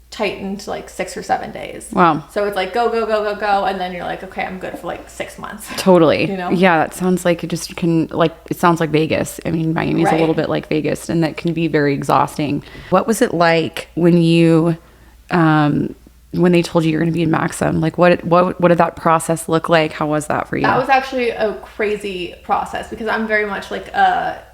tightened to like 6 or 7 days. Wow. So it's like go, go, go, go, go. And then you're like, okay, I'm good for like 6 months. Totally. You know? Yeah, that sounds like it sounds like Vegas. I mean, Miami's a little bit like Vegas, and that can be very exhausting. What was it like when you, when they told you you're going to be in Maxim? Like what did that process look like? How was that for you? That was actually a crazy process because I'm very much like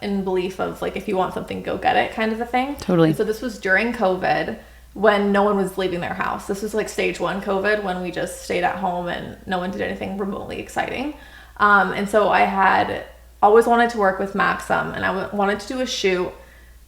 in belief of like, if you want something, go get it kind of a thing. Totally. And so this was during COVID when no one was leaving their house. This was like stage 1 COVID when we just stayed at home and no one did anything remotely exciting. And so I had always wanted to work with Maxim, and I wanted to do a shoot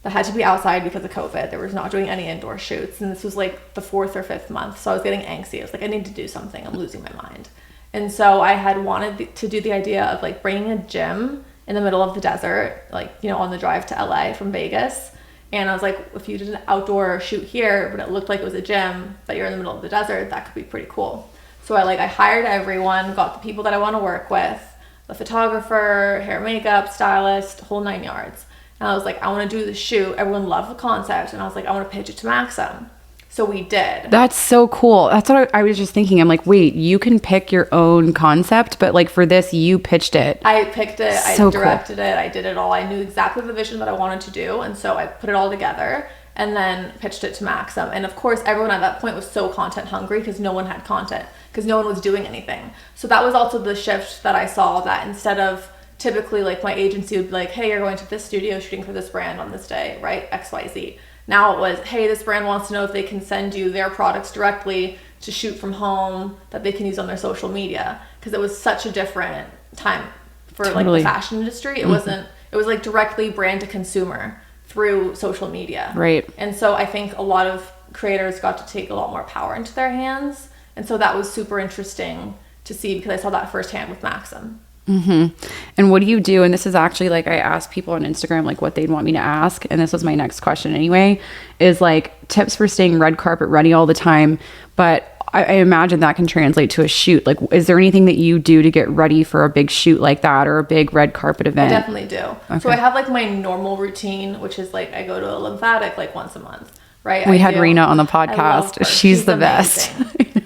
that had to be outside because of COVID. There was not doing any indoor shoots. And this was like the 4th or 5th month. So I was getting angsty. I was like, I need to do something. I'm losing my mind. And so I had wanted to do the idea of like bringing a gym in the middle of the desert, like, on the drive to LA from Vegas. And I was like, if you did an outdoor shoot here, but it looked like it was a gym, but you're in the middle of the desert, that could be pretty cool. So I hired everyone, got the people that I want to work with, the photographer, hair, makeup, stylist, whole 9 yards. And I was like, I want to do the shoot. Everyone loved the concept. And I was like, I want to pitch it to Maxim. So we did. That's so cool. That's what I was just thinking. I'm like, wait, you can pick your own concept, but like for this, you pitched it. I picked it. So I directed it. I did it all. I knew exactly the vision that I wanted to do. And so I put it all together and then pitched it to Maxim. And of course, everyone at that point was so content hungry because no one had content, because no one was doing anything. So that was also the shift that I saw, that instead of typically like my agency would be like, hey, you're going to this studio shooting for this brand on this day, right? XYZ. Now it was, hey, this brand wants to know if they can send you their products directly to shoot from home that they can use on their social media. Because it was such a different time for like the fashion industry. It wasn't, it was like directly brand to consumer through social media. Right. And so I think a lot of creators got to take a lot more power into their hands. And so that was super interesting to see because I saw that firsthand with Maxim. Mm-hmm. And what do you do? And this is actually like, I asked people on Instagram, like what they'd want me to ask. And this was my next question anyway, is like tips for staying red carpet ready all the time. But I imagine that can translate to a shoot. Like, is there anything that you do to get ready for a big shoot like that or a big red carpet event? I definitely do. Okay. So I have like my normal routine, which is like, I go to a lymphatic like once a month. Right. We had Rena on the podcast. She's the best.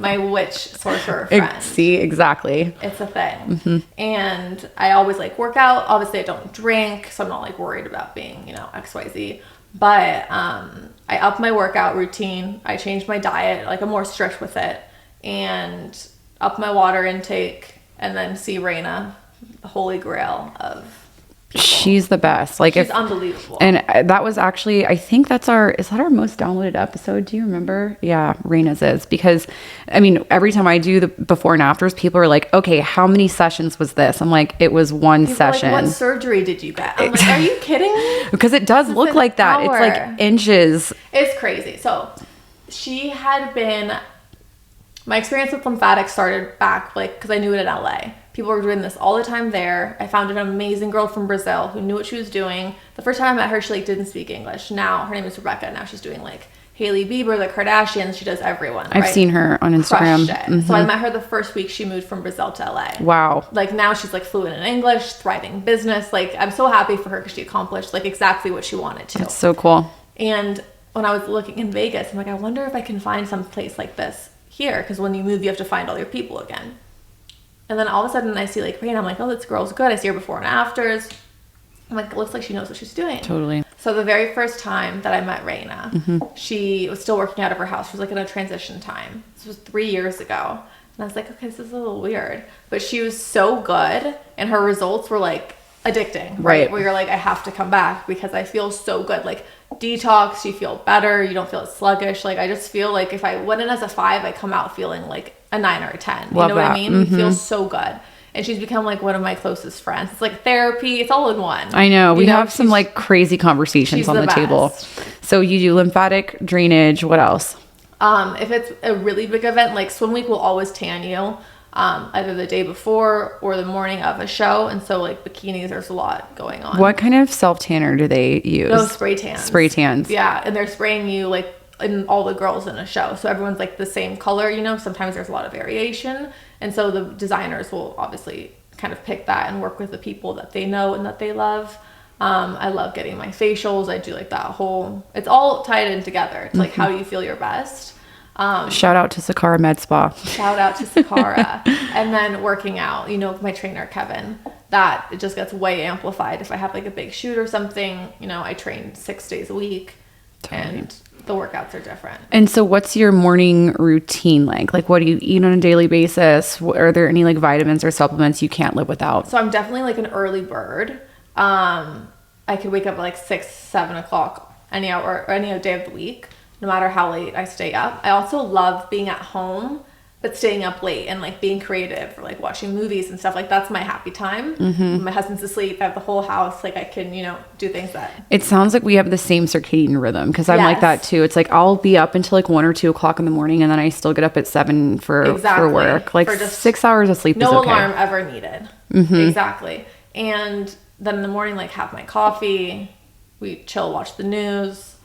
My witch sorcerer friend. See, exactly. It's a thing. Mm-hmm. And I always like work out. Obviously I don't drink, so I'm not like worried about being, XYZ. But I up my workout routine. I changed my diet. Like I'm more strict with it. And up my water intake. And then see Rena, the holy grail of She's the best. Like, she's unbelievable. And that was actually, I think is that our most downloaded episode? Do you remember? Yeah, Raina's is, because I mean, every time I do the before and afters, people are like, okay, how many sessions was this? I'm like, it was one session. Like, what surgery did you get? I'm like, are you kidding me? Because it does look like that. It's like inches. It's crazy. So my experience with lymphatics started back, like, because I knew it in LA. People were doing this all the time there. I found an amazing girl from Brazil who knew what she was doing. The first time I met her, she like didn't speak English. Now her name is Rebecca. Now she's doing like Hailey Bieber, the Kardashians. She does everyone. I've seen her on Instagram. So I met her the first week she moved from Brazil to LA. Wow. Like now she's like fluent in English, thriving business. Like I'm so happy for her because she accomplished like exactly what she wanted to. That's so cool. And when I was looking in Vegas, I'm like, I wonder if I can find some place like this here, because when you move, you have to find all your people again. And then all of a sudden I see like Raina. I'm like, oh, this girl's good. I see her before and afters. I'm like, it looks like she knows what she's doing. Totally. So the very first time that I met Raina, she was still working out of her house. She was like in a transition time. This was 3 years ago. And I was like, okay, this is a little weird. But she was so good, and her results were like addicting, right? Where you're like, I have to come back because I feel so good. Like detox, you feel better. You don't feel as sluggish. Like I just feel like if I went in as a 5, I come out feeling like a 9 or a 10. You know what I mean? It feels so good. And she's become like one of my closest friends. It's like therapy. It's all in one. I know. We have some like crazy conversations on the table. So you do lymphatic drainage. What else? If it's a really big event, like Swim Week will always tan you. Either the day before or the morning of a show. And so like bikinis, there's a lot going on. What kind of self tanner do they use? No, spray tans. Spray tans. Yeah. And they're spraying you like in all the girls in a show. So everyone's like the same color, you know, sometimes there's a lot of variation. And so the designers will obviously kind of pick that and work with the people that they know and that they love. I love getting my facials. I do like that whole, it's all tied in together. It's like, how do you feel your best? Shout out to Sakara Med Spa. Shout out to Sakara. And then working out, you know, my trainer, Kevin, that it just gets way amplified. If I have like a big shoot or something, you know, I train 6 days a week. Totally. And the workouts are different. And so what's your morning routine like? Like what do you eat on a daily basis? Are there any like vitamins or supplements you can't live without? So I'm definitely like an early bird. I could wake up at like 6, 7 o'clock any hour or any day of the week, no matter how late I stay up. I also love being at home, but staying up late and like being creative or like watching movies and stuff. Like that's my happy time. My husband's asleep. I have the whole house. Like I can, you know, do things that. It sounds like we have the same circadian rhythm, because I'm like that too. It's like I'll be up until like 1 or 2 o'clock in the morning, and then I still get up at 7 for work. Like for just 6 hours of sleep is okay. No alarm ever needed. Exactly. And then in the morning, like have my coffee, we chill, watch the news,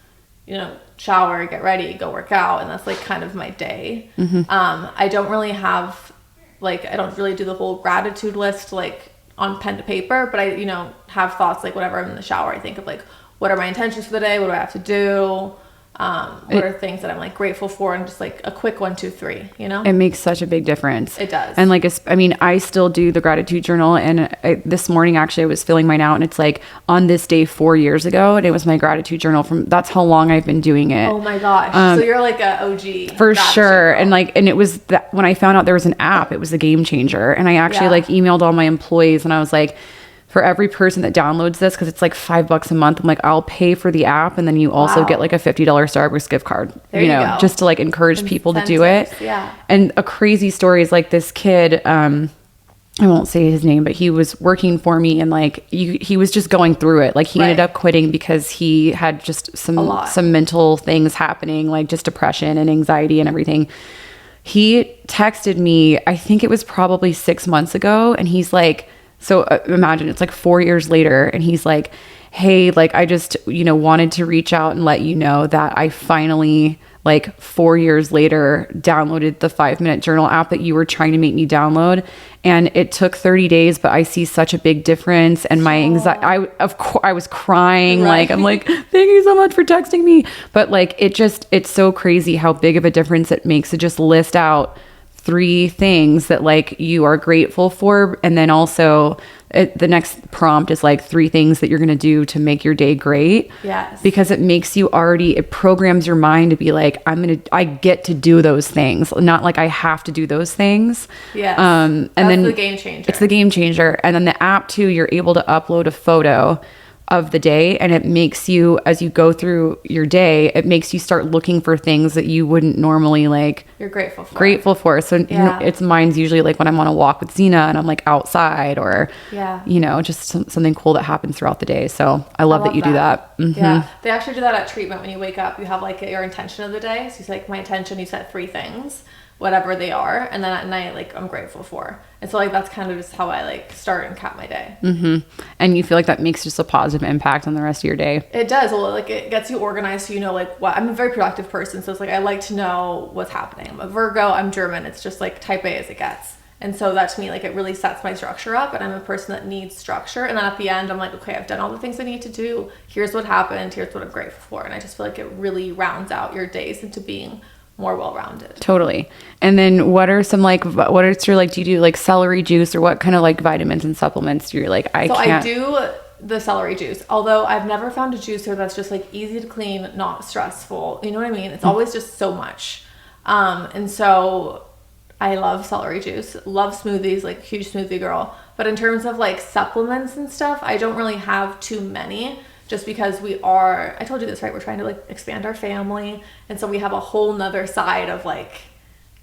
you know, shower, get ready, go work out. And that's like kind of my day. I don't really have like, I don't really do the whole gratitude list like on pen to paper, but I, you know, have thoughts like whenever I'm in the shower, I think of like, what are my intentions for the day? What do I have to do? What are things that I'm like grateful for, and just like a quick 1, 2, 3, you know? It makes such a big difference. It does. And like, I mean, I still do the gratitude journal, and this morning actually I was filling mine out, and it's like on this day 4 years ago, and it was my gratitude journal that's how long I've been doing it. Oh my gosh. So you're like a OG. For sure. Journal. And like, and it was that when I found out there was an app, it was a game changer. And I actually like emailed all my employees, and I was like, for every person that downloads this, because it's like $5 a month, I'm like, I'll pay for the app, and then you also get like a $50 Starbucks gift card, you know, just to like encourage people to do it. Yeah. And a crazy story is like this kid, I won't say his name, but he was working for me, and like he was just going through it. Like he ended up quitting because he had just some mental things happening, like just depression and anxiety and everything. He texted me, I think it was probably 6 months ago, and he's like, so imagine it's like 4 years later, and he's like, hey, like I just, you know, wanted to reach out and let you know that I finally, like 4 years later, downloaded the 5-minute journal app that you were trying to make me download. And it took 30 days, but I see such a big difference. And my anxiety, I was crying. Like, I'm like, thank you so much for texting me. But like, it's so crazy how big of a difference it makes to just list out 3 things that like you are grateful for. And then also the next prompt is like 3 things that you're going to do to make your day great. Yes. Because it programs your mind to be like, I get to do those things, not like I have to do those things. Yes. And that's then the game changer. It's the game changer. And then the app too, you're able to upload a photo of the day, and it makes you, as you go through your day, it makes you start looking for things that you wouldn't normally like you're grateful for. So it's mine's usually like when I'm on a walk with Zena and I'm like outside, or just something cool that happens throughout the day. So I love that you do that. Mm-hmm. Yeah, they actually do that at treatment. When you wake up, you have like your intention of the day. So you say like, my intention, you set 3 things, whatever they are, and then at night, like, I'm grateful for. And so like that's kind of just how I like start and cap my day. Mm-hmm. And you feel like that makes just a positive impact on the rest of your day. It does. Well, like it gets you organized, so you know like what. I'm a very productive person, so it's like I like to know what's happening. I'm a Virgo, I'm German. It's just like type A as it gets. And so that to me, like, it really sets my structure up, and I'm a person that needs structure. And then at the end, I'm like, okay, I've done all the things I need to do. Here's what happened. Here's what I'm grateful for. And I just feel like it really rounds out your days into being more well-rounded. Totally. And then what are some like, what is your like, do you do like celery juice, or what kind of like vitamins and supplements do you like? I do the celery juice, although I've never found a juicer that's just like easy to clean, not stressful. You know what I mean? It's always just so much. And so I love celery juice, love smoothies, like huge smoothie girl. But in terms of like supplements and stuff, I don't really have too many, just because I told you this, right? We're trying to like expand our family. And so we have a whole nother side of like,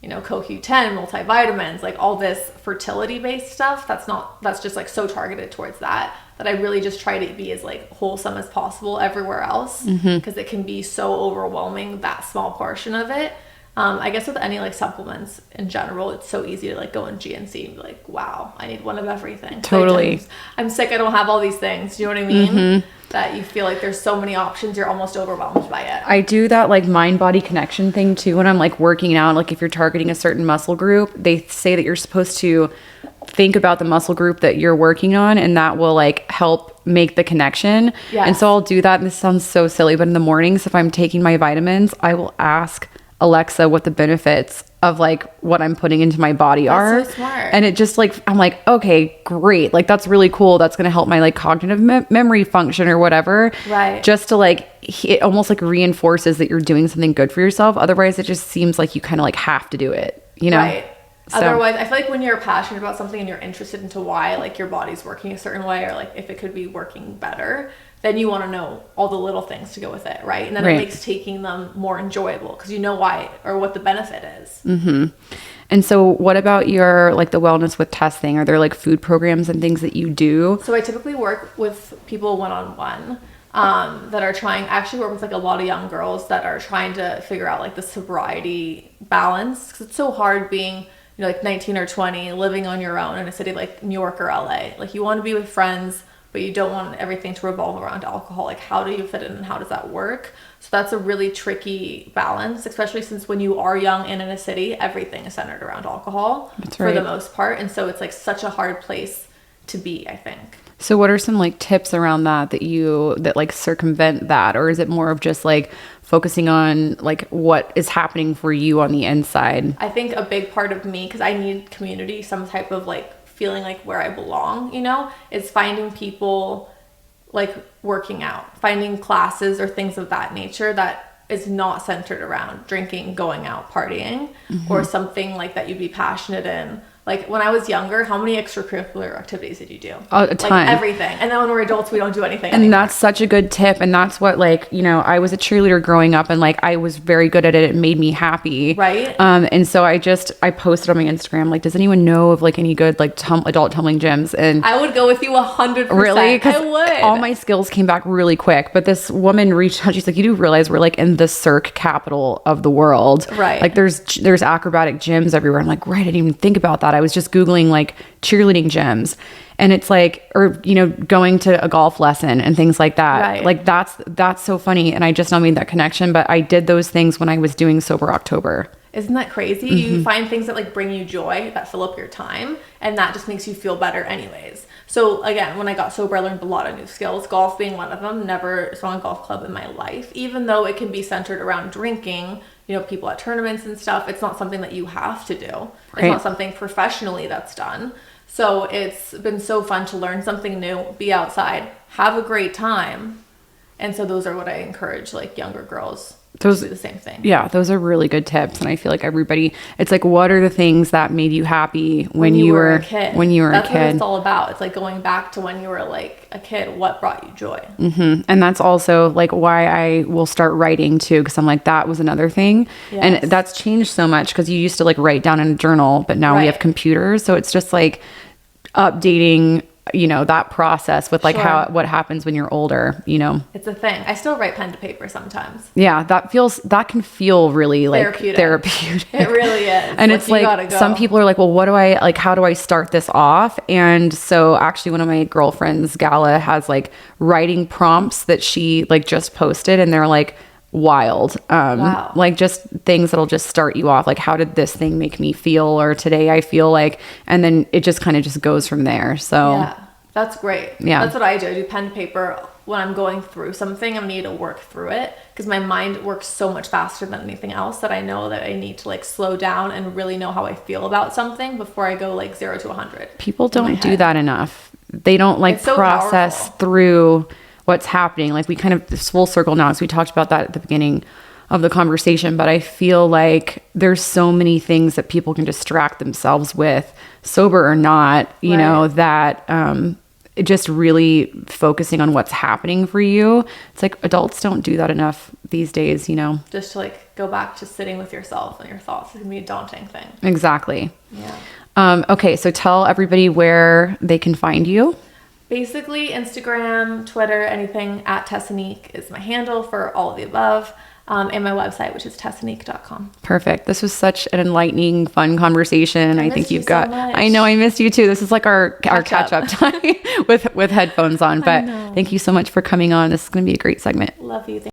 CoQ10, multivitamins, like all this fertility based stuff. That's just like so targeted towards that I really just try to be as like wholesome as possible everywhere else, because it can be so overwhelming, that small portion of it. I guess with any like supplements in general, it's so easy to like go in GNC and be like, wow, I need one of everything. Totally. Like, I'm sick, I don't have all these things. Do you know what I mean? That you feel like there's so many options, you're almost overwhelmed by it. I do that like mind-body connection thing too when I'm like working out. Like if you're targeting a certain muscle group, they say that you're supposed to think about the muscle group that you're working on, and that will like help make the connection. Yes. And so I'll do that. And this sounds so silly, but in the mornings, if I'm taking my vitamins, I will ask Alexa what the benefits of like what I'm putting into my body are. That's so smart. And it just like, I'm like, okay, great. Like that's really cool. That's going to help my like cognitive memory function or whatever. Right. Just to like, it almost like reinforces that you're doing something good for yourself. Otherwise it just seems like you kind of like have to do it, Right. So. Otherwise, I feel like when you're passionate about something and you're interested into why like your body's working a certain way, or like if it could be working better, then you want to know all the little things to go with it, right? And then it makes taking them more enjoyable, because you know why or what the benefit is. Mm-hmm. And so what about your like the Wellness with Tess thing? Are there like food programs and things that you do? So I typically work with people one-on-one that are trying, actually work with like a lot of young girls that are trying to figure out like the sobriety balance, because it's so hard being like 19 or 20 living on your own in a city like New York or LA. Like you want to be with friends, but you don't want everything to revolve around alcohol. Like how do you fit in and how does that work? So that's a really tricky balance, especially since when you are young and in a city, everything is centered around alcohol for the most part. And so it's like such a hard place to be, I think. So what are some like tips around that like circumvent that? Or is it more of just like focusing on like what is happening for you on the inside? I think a big part of me, because I need community, some type of like feeling like where I belong, is finding people like working out, finding classes or things of that nature that is not centered around drinking, going out, partying, or something like that you'd be passionate in. Like when I was younger, how many extracurricular activities did you do? A ton. Like everything. And then when we're adults, we don't do anything And anymore. That's such a good tip. And that's what like, I was a cheerleader growing up, and like I was very good at it. It made me happy. Right. And so I posted on my Instagram, like, does anyone know of like any good like adult tumbling gyms? And I would go with you 100%. Really? I would. All my skills came back really quick. But this woman reached out. She's like, you do realize we're like in the Cirque capital of the world. Right. Like there's acrobatic gyms everywhere. I'm like, right. I didn't even think about that. I was just Googling like cheerleading gyms, and it's like, or going to a golf lesson and things like that. Right. Like that's so funny. And I just now made that connection, but I did those things when I was doing Sober October. Isn't that crazy? You find things that like bring you joy, that fill up your time, and that just makes you feel better anyways. So again, when I got sober, I learned a lot of new skills, golf being one of them. Never swung a golf club in my life, even though it can be centered around drinking. people at tournaments and stuff. It's not something that you have to do. It's Right. not something professionally that's done. So it's been so fun to learn something new, be outside, have a great time. And so those are what I encourage like younger girls to do the same thing. Yeah, those are really good tips. And I feel like everybody, it's like, what are the things that made you happy when you were a kid? When you were That's a kid. what it's all about. It's like going back to when you were like a kid, what brought you joy. Mm-hmm. And that's also like why I will start writing too, because I'm like, that was another thing. Yes. And that's changed so much because you used to like write down in a journal, but now we have computers. So it's just like updating, that process with like what happens when you're older, It's a thing. I still write pen to paper sometimes. Yeah, that can feel really like therapeutic. It really is. And it's like some people are like, well, how do I start this off? And so actually one of my girlfriends, Gala, has like writing prompts that she like just posted, and they're like wild. Wow. Like just things that'll just start you off. Like, how did this thing make me feel? Or today I feel like, and then it just kind of just goes from there. So yeah, that's great. Yeah. That's what I do. I do pen to paper when I'm going through something. I need to work through it because my mind works so much faster than anything else that I know that I need to like slow down and really know how I feel about something before I go like 0 to 100. People don't do that enough. They don't like process through what's happening. Like we kind of full circle now, because we talked about that at the beginning of the conversation, but I feel like there's so many things that people can distract themselves with, sober or not, that just really focusing on what's happening for you. It's like adults don't do that enough these days, Just to like go back to sitting with yourself and your thoughts. It can be a daunting thing. Exactly. Yeah. Okay, so tell everybody where they can find you. Basically, Instagram, Twitter, anything at Tess Annique is my handle for all of the above. And my website, which is tessannique.com. Perfect. This was such an enlightening, fun conversation. I think you've got, so much. I know I missed you too. This is like our catch up time with headphones on, but thank you so much for coming on. This is going to be a great segment. Love you.